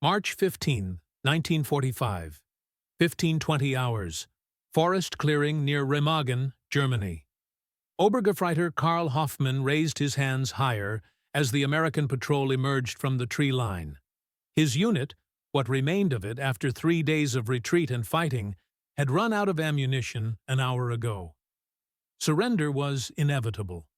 March 15, 1945, 15:20 hours, forest clearing near Remagen, Germany. Obergefreiter Karl Hoffmann raised his hands higher as the American patrol emerged from the tree line. His unit, what remained of it after 3 days of retreat and fighting, had run out of ammunition an hour ago. Surrender was inevitable.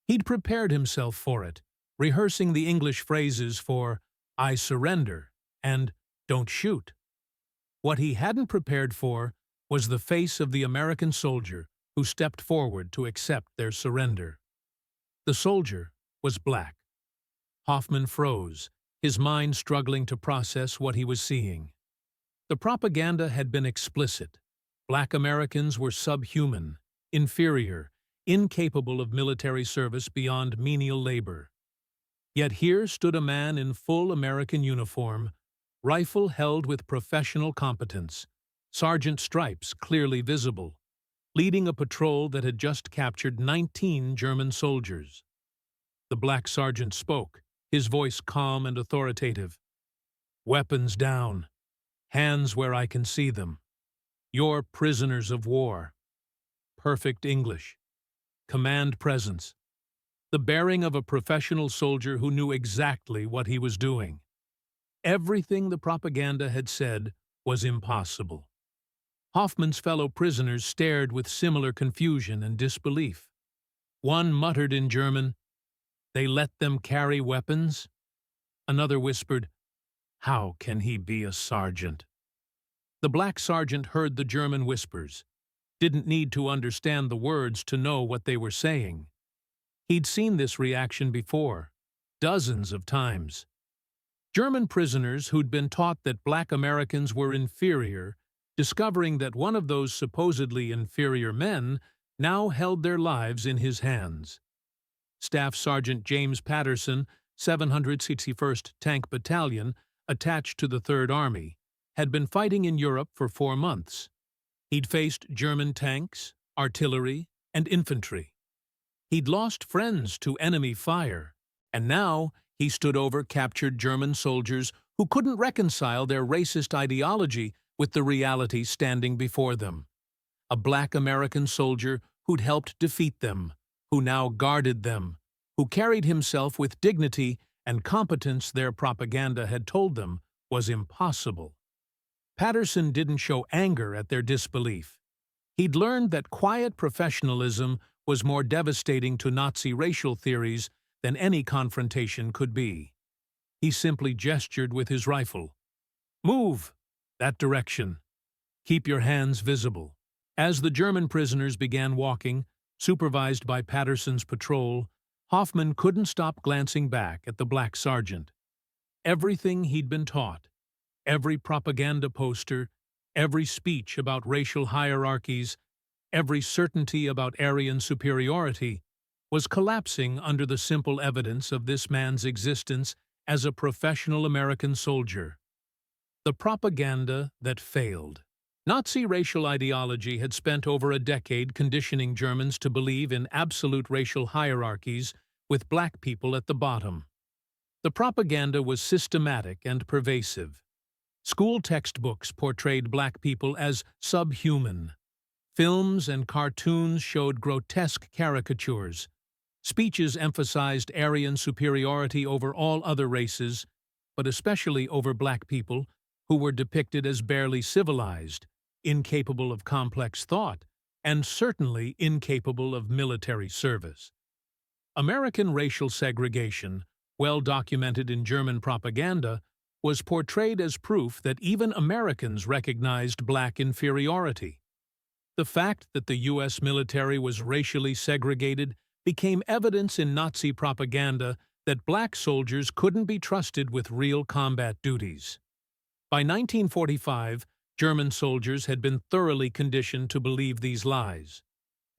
He'd prepared himself for it, rehearsing the English phrases for "I surrender" and "Don't shoot." What he hadn't prepared for was the face of the American soldier who stepped forward to accept their surrender. The soldier was black. Hoffmann froze, his mind struggling to process what he was seeing. The propaganda had been explicit. Black Americans were subhuman, inferior, incapable of military service beyond menial labor. Yet here stood a man in full American uniform, rifle held with professional competence, sergeant stripes clearly visible, leading a patrol that had just captured 19 German soldiers. The black sergeant spoke, his voice calm and authoritative. "Weapons down. Hands where I can see them. You're prisoners of war." Perfect English. Command presence. The bearing of a professional soldier who knew exactly what he was doing. Everything the propaganda had said was impossible. Hoffmann's fellow prisoners stared with similar confusion and disbelief. One muttered in German, "They let them carry weapons?" Another whispered, "How can he be a sergeant?" The black sergeant heard the German whispers, didn't need to understand the words to know what they were saying. He'd seen this reaction before, dozens of times. German prisoners who'd been taught that black Americans were inferior, discovering that one of those supposedly inferior men now held their lives in his hands. Staff Sergeant James Patterson, 761st Tank Battalion, attached to the Third Army, had been fighting in Europe for 4 months. He'd faced German tanks, artillery, and infantry. He'd lost friends to enemy fire, and now he stood over captured German soldiers who couldn't reconcile their racist ideology with the reality standing before them. A black American soldier who'd helped defeat them, who now guarded them, who carried himself with dignity and competence their propaganda had told them was impossible. Patterson didn't show anger at their disbelief. He'd learned that quiet professionalism was more devastating to Nazi racial theories than any confrontation could be. He simply gestured with his rifle. "Move! That direction. Keep your hands visible." As the German prisoners began walking, supervised by Patterson's patrol, Hoffmann couldn't stop glancing back at the black sergeant. Everything he'd been taught, every propaganda poster, every speech about racial hierarchies, every certainty about Aryan superiority, was collapsing under the simple evidence of this man's existence as a professional American soldier. The propaganda that failed. Nazi racial ideology had spent over a decade conditioning Germans to believe in absolute racial hierarchies with black people at the bottom. The propaganda was systematic and pervasive. School textbooks portrayed black people as subhuman. Films and cartoons showed grotesque caricatures. Speeches emphasized Aryan superiority over all other races, but especially over black people, who were depicted as barely civilized, incapable of complex thought, and certainly incapable of military service. American racial segregation, well documented in German propaganda, was portrayed as proof that even Americans recognized black inferiority. The fact that the U.S. military was racially segregated became evidence in Nazi propaganda that black soldiers couldn't be trusted with real combat duties. By 1945, German soldiers had been thoroughly conditioned to believe these lies.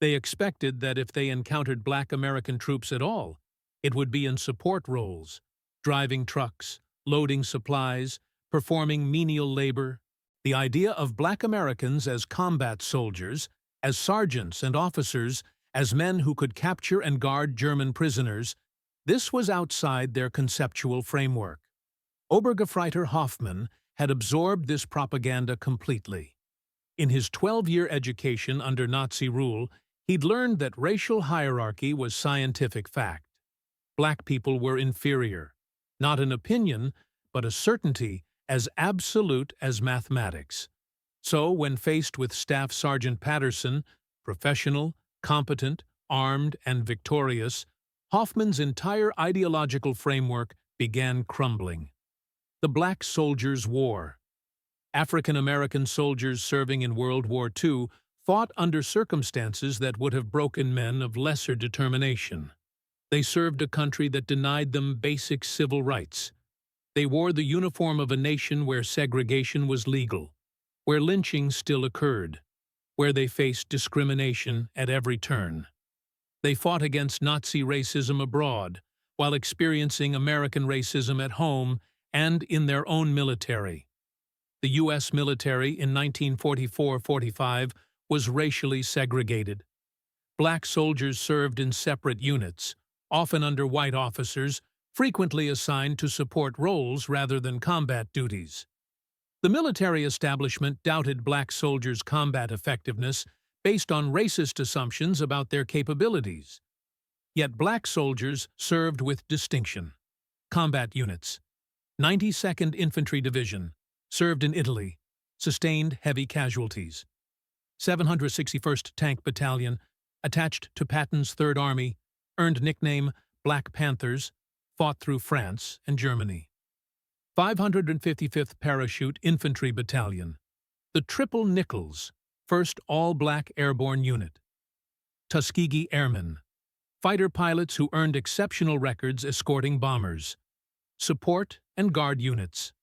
They expected that if they encountered black American troops at all, it would be in support roles, driving trucks, loading supplies, performing menial labor. The idea of black Americans as combat soldiers, as sergeants and officers, as men who could capture and guard German prisoners, this was outside their conceptual framework. Obergefreiter Hoffmann had absorbed this propaganda completely. In his 12-year education under Nazi rule, he'd learned that racial hierarchy was scientific fact. Black people were inferior, not an opinion, but a certainty as absolute as mathematics. So, when faced with Staff Sergeant Patterson, professional, competent, armed, and victorious, Hoffmann's entire ideological framework began crumbling. The Black Soldiers' War. African-American soldiers serving in World War II fought under circumstances that would have broken men of lesser determination. They served a country that denied them basic civil rights. They wore the uniform of a nation where segregation was legal, where lynching still occurred, where they faced discrimination at every turn. They fought against Nazi racism abroad, while experiencing American racism at home and in their own military. The U.S. military in 1944-45 was racially segregated. Black soldiers served in separate units, often under white officers, frequently assigned to support roles rather than combat duties. The military establishment doubted black soldiers' combat effectiveness based on racist assumptions about their capabilities. Yet black soldiers served with distinction. Combat units. 92nd Infantry Division, served in Italy, sustained heavy casualties. 761st Tank Battalion, attached to Patton's Third Army, earned nickname Black Panthers, fought through France and Germany. 555th Parachute Infantry Battalion, the Triple Nickels, 1st All-Black Airborne Unit. Tuskegee Airmen, fighter pilots who earned exceptional records escorting bombers. Support and guard units.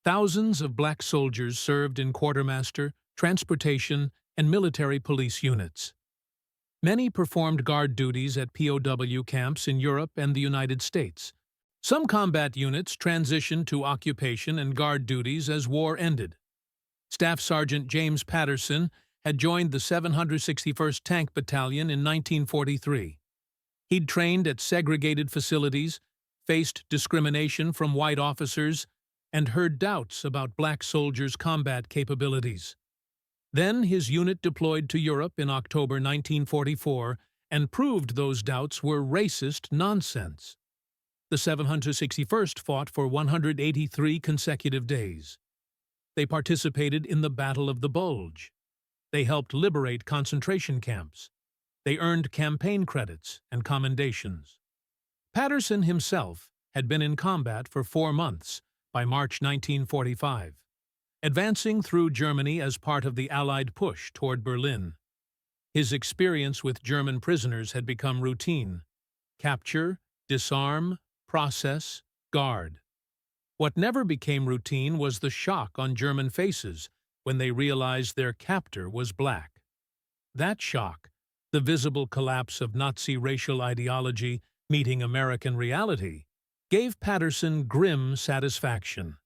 Thousands of black soldiers served in quartermaster, transportation, and military police units. Many performed guard duties at POW camps in Europe and the United States. Some combat units transitioned to occupation and guard duties as war ended. Staff Sergeant James Patterson had joined the 761st Tank Battalion in 1943. He'd trained at segregated facilities, faced discrimination from white officers, and heard doubts about black soldiers' combat capabilities. Then his unit deployed to Europe in October 1944 and proved those doubts were racist nonsense. The 761st fought for 183 consecutive days. They participated in the Battle of the Bulge. They helped liberate concentration camps. They earned campaign credits and commendations. Patterson himself had been in combat for 4 months by March 1945, advancing through Germany as part of the Allied push toward Berlin. His experience with German prisoners had become routine: capture, disarm, process, guard. What never became routine was the shock on German faces when they realized their captor was black. That shock, the visible collapse of Nazi racial ideology meeting American reality, gave Patterson grim satisfaction.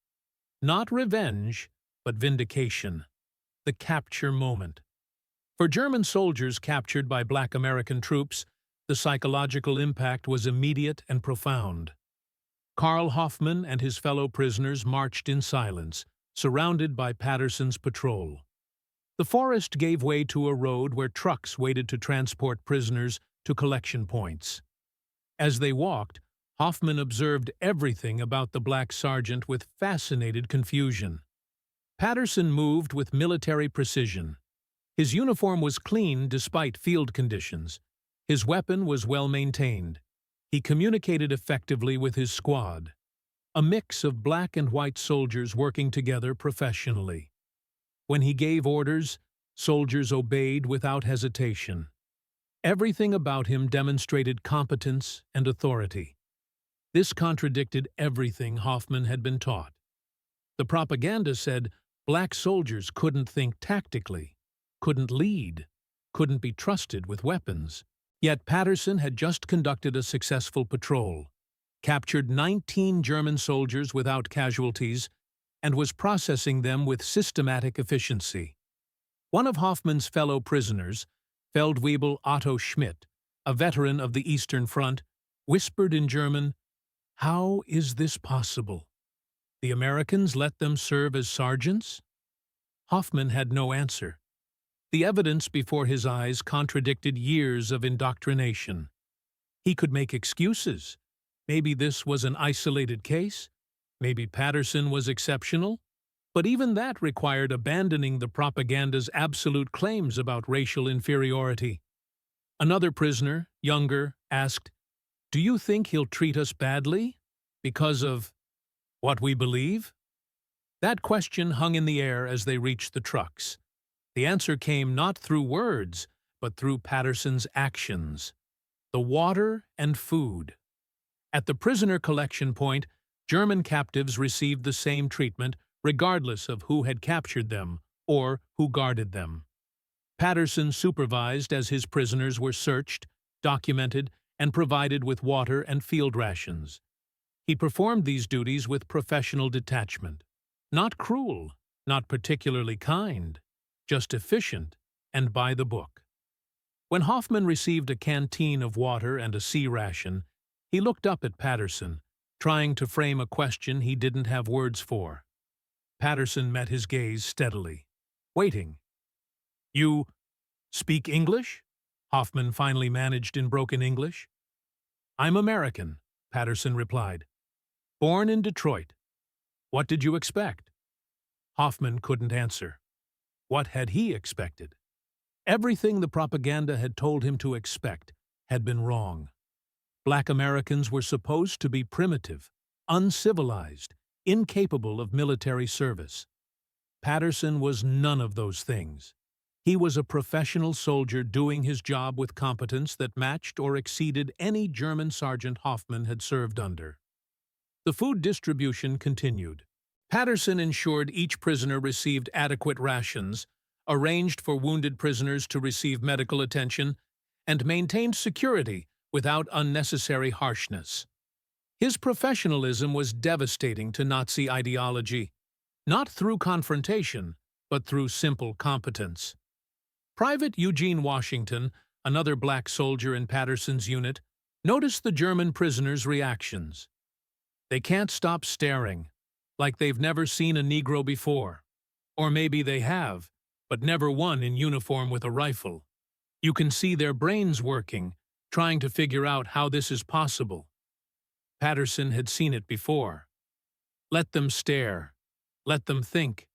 Not revenge, but vindication. The capture moment. For German soldiers captured by black American troops, the psychological impact was immediate and profound. Karl Hoffmann and his fellow prisoners marched in silence, surrounded by Patterson's patrol. The forest gave way to a road where trucks waited to transport prisoners to collection points. As they walked, Hoffmann observed everything about the black sergeant with fascinated confusion. Patterson moved with military precision. His uniform was clean despite field conditions. His weapon was well maintained. He communicated effectively with his squad, a mix of black and white soldiers working together professionally. When he gave orders, soldiers obeyed without hesitation. Everything about him demonstrated competence and authority. This contradicted everything Hoffmann had been taught. The propaganda said black soldiers couldn't think tactically, couldn't lead, couldn't be trusted with weapons. Yet Patterson had just conducted a successful patrol, captured 19 German soldiers without casualties, and was processing them with systematic efficiency. One of Hoffmann's fellow prisoners, Feldwebel Otto Schmidt, a veteran of the Eastern Front, whispered in German, "How is this possible?" The Americans let them serve as sergeants? Hoffman had no answer. The evidence before his eyes contradicted years of indoctrination. He could make excuses. Maybe this was an isolated case. Maybe Patterson was exceptional. But even that required abandoning the propaganda's absolute claims about racial inferiority. Another prisoner, younger, asked, "Do you think he'll treat us badly? Because of what we believe?" That question hung in the air as they reached the trucks. The answer came not through words, but through Patterson's actions. The water and food. At the prisoner collection point, German captives received the same treatment regardless of who had captured them or who guarded them. Patterson supervised as his prisoners were searched, documented, and provided with water and field rations. He performed these duties with professional detachment. Not cruel, not particularly kind, just efficient and by the book. When Hoffman received a canteen of water and a sea ration, he looked up at Patterson, trying to frame a question he didn't have words for. Patterson met his gaze steadily, waiting. "You speak English?" Hoffman finally managed in broken English. "I'm American," Patterson replied. "Born in Detroit. What did you expect?" Hoffman couldn't answer. What had he expected? Everything the propaganda had told him to expect had been wrong. Black Americans were supposed to be primitive, uncivilized, incapable of military service. Patterson was none of those things. He was a professional soldier doing his job with competence that matched or exceeded any German Sergeant Hoffman had served under. The food distribution continued. Patterson ensured each prisoner received adequate rations, arranged for wounded prisoners to receive medical attention, and maintained security without unnecessary harshness. His professionalism was devastating to Nazi ideology, not through confrontation, but through simple competence. Private Eugene Washington, another black soldier in Patterson's unit, noticed the German prisoners' reactions. They can't stop staring, like they've never seen a Negro before. Or maybe they have, but never one in uniform with a rifle. You can see their brains working, trying to figure out how this is possible. Patterson had seen it before. Let them stare. Let them think.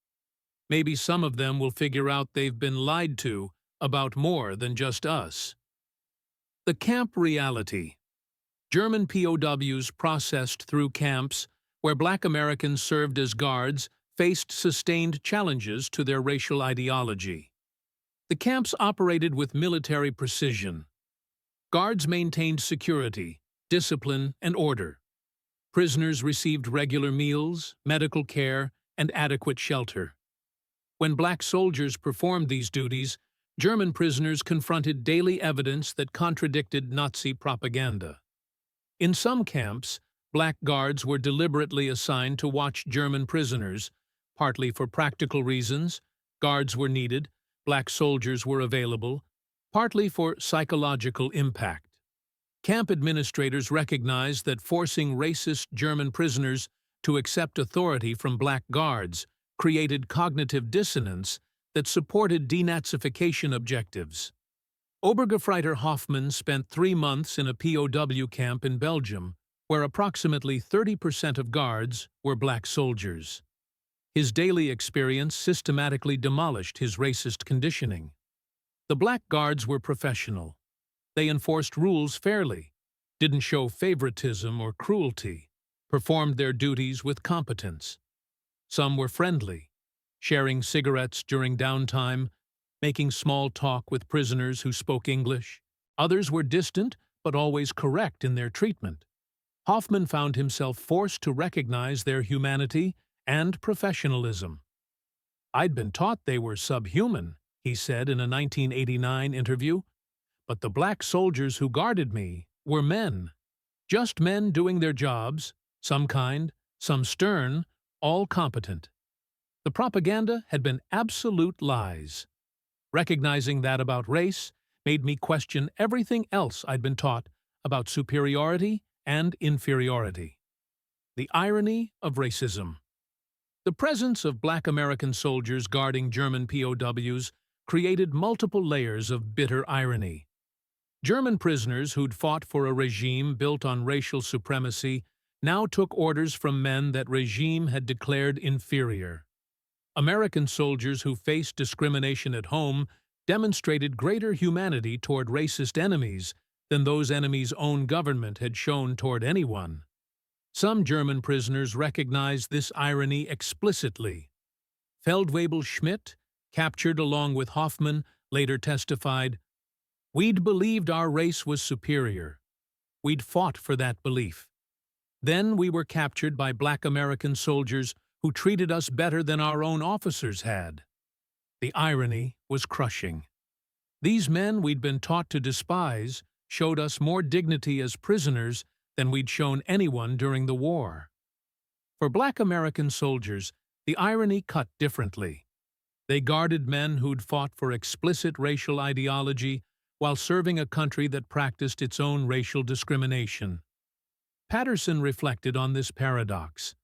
Maybe some of them will figure out they've been lied to about more than just us. The camp reality. German POWs processed through camps where Black Americans served as guards faced sustained challenges to their racial ideology. The camps operated with military precision. Guards maintained security, discipline, and order. Prisoners received regular meals, medical care, and adequate shelter. When black soldiers performed these duties, German prisoners confronted daily evidence that contradicted Nazi propaganda. In some camps, black guards were deliberately assigned to watch German prisoners, partly for practical reasons. Guards were needed, black soldiers were available, partly for psychological impact. Camp administrators recognized that forcing racist German prisoners to accept authority from black guards created cognitive dissonance that supported denazification objectives. Obergefreiter Hoffman spent 3 months in a POW camp in Belgium, where approximately 30% of guards were black soldiers. His daily experience systematically demolished his racist conditioning. The black guards were professional. They enforced rules fairly, didn't show favoritism or cruelty, performed their duties with competence. Some were friendly, sharing cigarettes during downtime, making small talk with prisoners who spoke English. Others were distant, but always correct in their treatment. Hoffman found himself forced to recognize their humanity and professionalism. "I'd been taught they were subhuman," he said in a 1989 interview, "but the black soldiers who guarded me were men. Just men doing their jobs, some kind, some stern, all competent." The propaganda had been absolute lies. Recognizing that about race made me question everything else I'd been taught about superiority and inferiority. The irony of racism. The presence of Black American soldiers guarding German POWs created multiple layers of bitter irony. German prisoners who'd fought for a regime built on racial supremacy now took orders from men that regime had declared inferior. American soldiers who faced discrimination at home demonstrated greater humanity toward racist enemies than those enemies' own government had shown toward anyone. Some German prisoners recognized this irony explicitly. Feldwebel Schmidt, captured along with Hoffman, later testified, "We'd believed our race was superior. We'd fought for that belief. Then we were captured by Black American soldiers who treated us better than our own officers had." The irony was crushing. These men we'd been taught to despise showed us more dignity as prisoners than we'd shown anyone during the war. For Black American soldiers, the irony cut differently. They guarded men who'd fought for explicit racial ideology while serving a country that practiced its own racial discrimination. Patterson reflected on this paradox.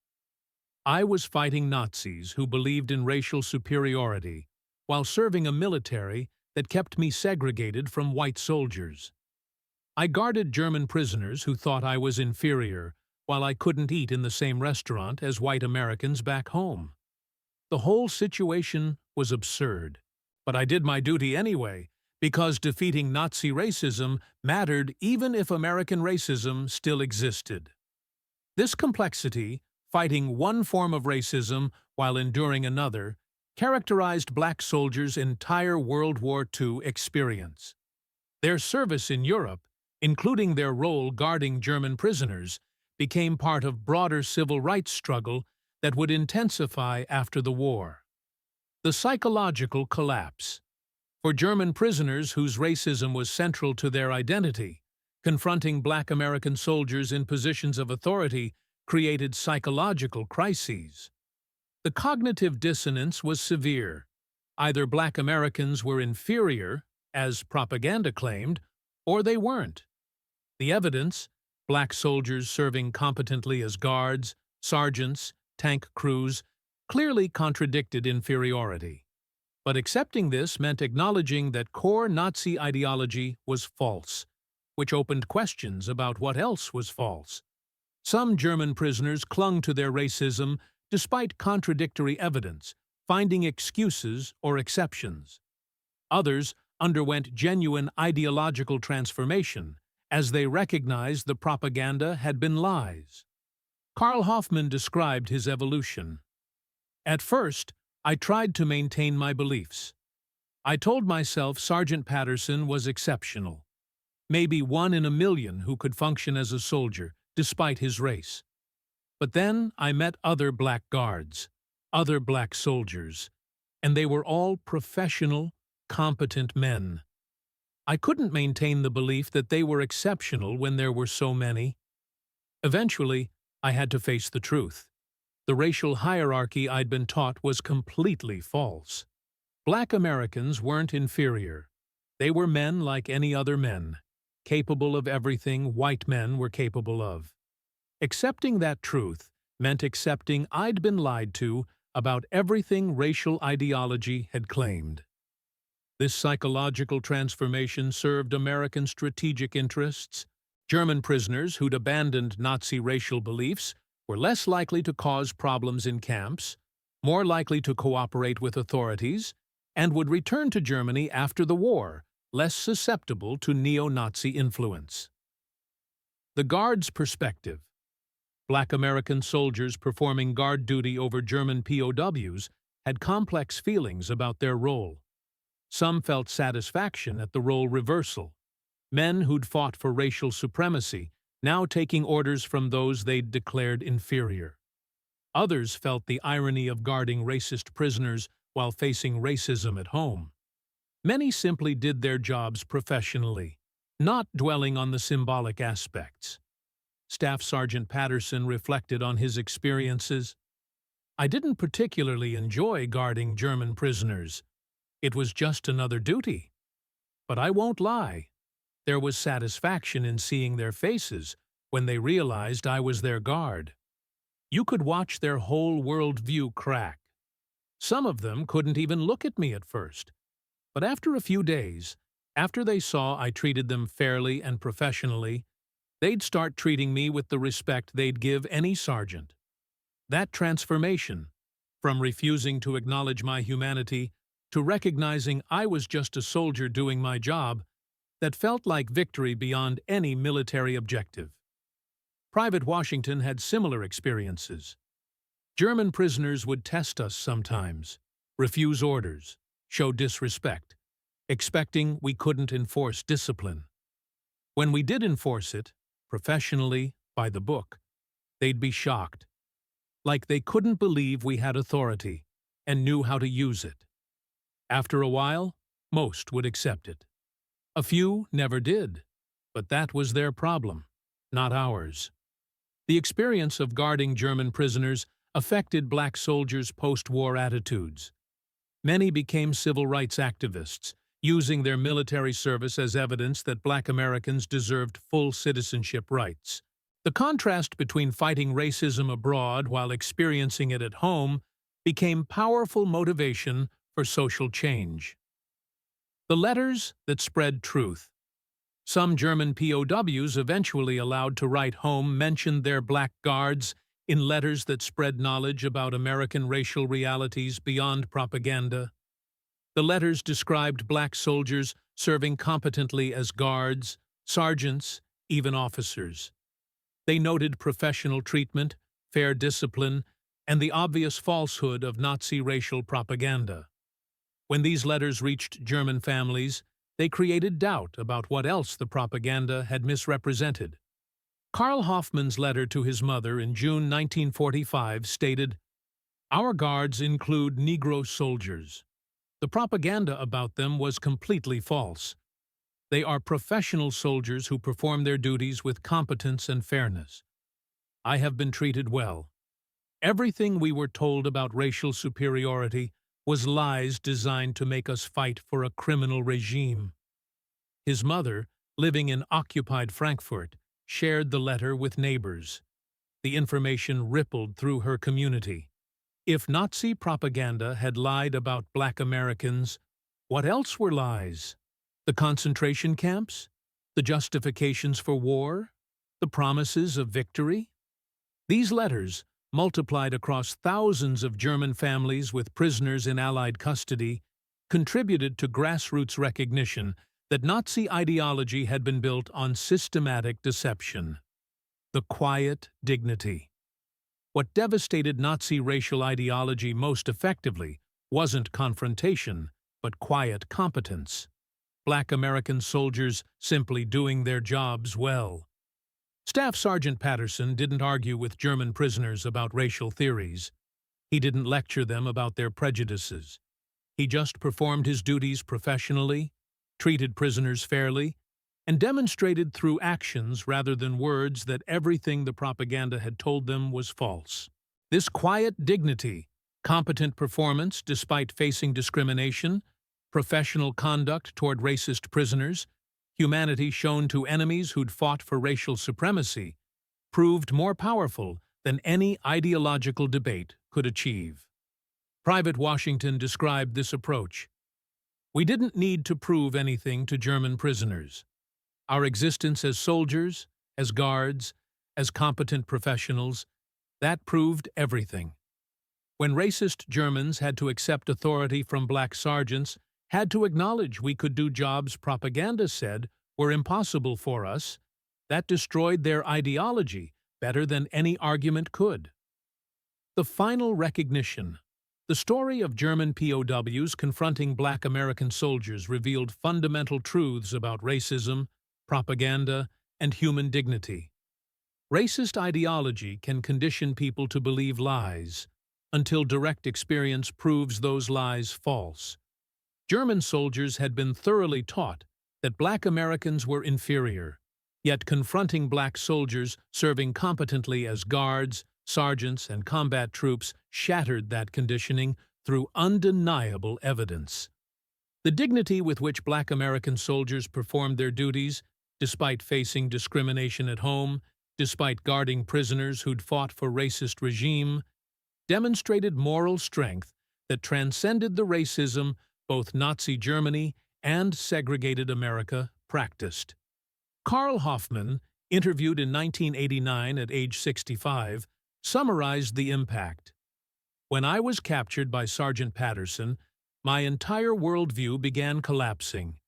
"I was fighting Nazis who believed in racial superiority while serving a military that kept me segregated from white soldiers. I guarded German prisoners who thought I was inferior while I couldn't eat in the same restaurant as white Americans back home. The whole situation was absurd, but I did my duty anyway, because defeating Nazi racism mattered even if American racism still existed." This complexity, fighting one form of racism while enduring another, characterized Black soldiers' entire World War II experience. Their service in Europe, including their role guarding German prisoners, became part of broader civil rights struggle that would intensify after the war. The psychological collapse. For German prisoners whose racism was central to their identity, confronting Black American soldiers in positions of authority created psychological crises. The cognitive dissonance was severe. Either Black Americans were inferior, as propaganda claimed, or they weren't. The evidence, Black soldiers serving competently as guards, sergeants, tank crews, clearly contradicted inferiority. But accepting this meant acknowledging that core Nazi ideology was false, which opened questions about what else was false. Some German prisoners clung to their racism despite contradictory evidence, finding excuses or exceptions. Others underwent genuine ideological transformation as they recognized the propaganda had been lies. Karl Hoffman described his evolution. "At first, I tried to maintain my beliefs. I told myself Sergeant Patterson was exceptional, maybe one in a million who could function as a soldier, despite his race. But then I met other Black guards, other Black soldiers, and they were all professional, competent men. I couldn't maintain the belief that they were exceptional when there were so many. Eventually, I had to face the truth. The racial hierarchy I'd been taught was completely false. Black Americans weren't inferior. They were men like any other men, capable of everything white men were capable of. Accepting that truth meant accepting I'd been lied to about everything racial ideology had claimed. This psychological transformation served American strategic interests. German prisoners who'd abandoned Nazi racial beliefs were less likely to cause problems in camps, more likely to cooperate with authorities, and would return to Germany after the war, less susceptible to neo-Nazi influence. The Guard's perspective. Black American soldiers performing guard duty over German POWs had complex feelings about their role. Some felt satisfaction at the role reversal. Men who'd fought for racial supremacy, now taking orders from those they'd declared inferior. Others felt the irony of guarding racist prisoners while facing racism at home. Many simply did their jobs professionally, not dwelling on the symbolic aspects. Staff Sergeant Patterson reflected on his experiences. "I didn't particularly enjoy guarding German prisoners. It was just another duty. But I won't lie. There was satisfaction in seeing their faces when they realized I was their guard." You could watch their whole worldview crack. Some of them couldn't even look at me at first. But after a few days, after they saw I treated them fairly and professionally, they'd start treating me with the respect they'd give any sergeant. That transformation, from refusing to acknowledge my humanity to recognizing I was just a soldier doing my job, that felt like victory beyond any military objective. Private Washington had similar experiences. German prisoners would test us sometimes, refuse orders, show disrespect, expecting we couldn't enforce discipline. When we did enforce it, professionally, by the book, they'd be shocked, like they couldn't believe we had authority and knew how to use it. After a while, most would accept it. A few never did, but that was their problem, not ours. The experience of guarding German prisoners affected black soldiers' post-war attitudes. Many became civil rights activists, using their military service as evidence that black Americans deserved full citizenship rights. The contrast between fighting racism abroad while experiencing it at home became powerful motivation for social change. The letters that spread truth. Some German POWs eventually allowed to write home mentioned their black guards in letters that spread knowledge about American racial realities beyond propaganda. The letters described black soldiers serving competently as guards, sergeants, even officers. They noted professional treatment, fair discipline, and the obvious falsehood of Nazi racial propaganda. When these letters reached German families, they created doubt about what else the propaganda had misrepresented. Karl Hoffmann's letter to his mother in June 1945 stated, "Our guards include Negro soldiers. The propaganda about them was completely false. They are professional soldiers who perform their duties with competence and fairness. I have been treated well. Everything we were told about racial superiority was lies designed to make us fight for a criminal regime." His mother, living in occupied Frankfurt, shared the letter with neighbors. The information rippled through her community. If Nazi propaganda had lied about black Americans, what else were lies? The concentration camps? The justifications for war? The promises of victory? These letters, multiplied across thousands of German families with prisoners in Allied custody, contributed to grassroots recognition that Nazi ideology had been built on systematic deception. The quiet dignity. What devastated Nazi racial ideology most effectively wasn't confrontation, but quiet competence. Black American soldiers simply doing their jobs well. Staff Sergeant Patterson didn't argue with German prisoners about racial theories. He didn't lecture them about their prejudices. He just performed his duties professionally, treated prisoners fairly, and demonstrated through actions rather than words that everything the propaganda had told them was false. This quiet dignity, competent performance despite facing discrimination, professional conduct toward racist prisoners, humanity shown to enemies who'd fought for racial supremacy, proved more powerful than any ideological debate could achieve. Private Washington described this approach. "We didn't need to prove anything to German prisoners. Our existence as soldiers, as guards, as competent professionals, that proved everything. When racist Germans had to accept authority from black sergeants, had to acknowledge we could do jobs propaganda said were impossible for us, that destroyed their ideology better than any argument could." The final recognition. The story of German POWs confronting black American soldiers revealed fundamental truths about racism, propaganda, and human dignity. Racist ideology can condition people to believe lies, until direct experience proves those lies false. German soldiers had been thoroughly taught that black Americans were inferior, yet confronting black soldiers serving competently as guards, sergeants, and combat troops shattered that conditioning through undeniable evidence. The dignity with which black American soldiers performed their duties, despite facing discrimination at home, despite guarding prisoners who'd fought for racist regime, demonstrated moral strength that transcended the racism both Nazi Germany and segregated America practiced. Karl Hoffman, interviewed in 1989 at age 65, summarized the impact. "When I was captured by Sergeant Patterson, my entire worldview began collapsing.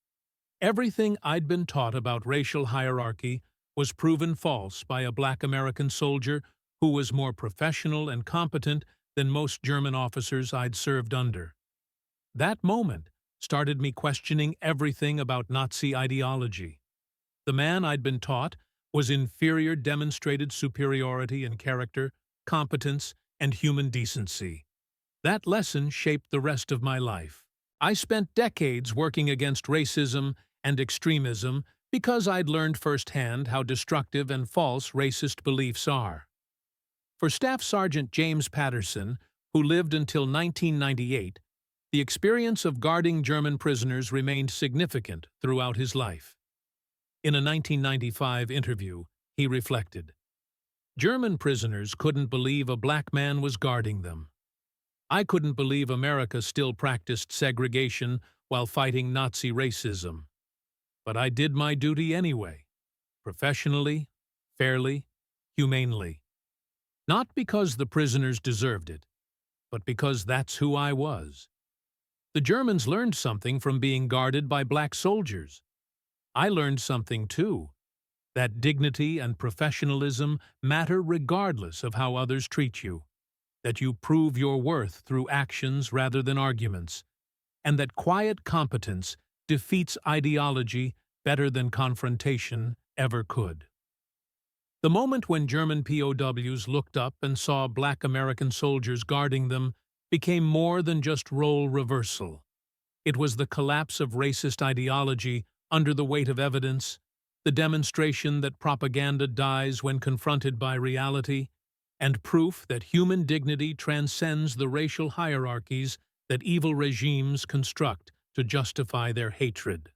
Everything I'd been taught about racial hierarchy was proven false by a black American soldier who was more professional and competent than most German officers I'd served under. That moment started me questioning everything about Nazi ideology. The man I'd been taught was inferior, demonstrated superiority in character, competence, and human decency. That lesson shaped the rest of my life. I spent decades working against racism and extremism because I'd learned firsthand how destructive and false racist beliefs are." For Staff Sergeant James Patterson, who lived until 1998, the experience of guarding German prisoners remained significant throughout his life. In a 1995 interview, he reflected, "German prisoners couldn't believe a black man was guarding them. I couldn't believe America still practiced segregation while fighting Nazi racism. But I did my duty anyway, professionally, fairly, humanely. Not because the prisoners deserved it, but because that's who I was. The Germans learned something from being guarded by black soldiers. I learned something too, that dignity and professionalism matter regardless of how others treat you, that you prove your worth through actions rather than arguments, and that quiet competence defeats ideology better than confrontation ever could." The moment when German POWs looked up and saw black American soldiers guarding them became more than just role reversal. It was the collapse of racist ideology under the weight of evidence, the demonstration that propaganda dies when confronted by reality, and proof that human dignity transcends the racial hierarchies that evil regimes construct to justify their hatred.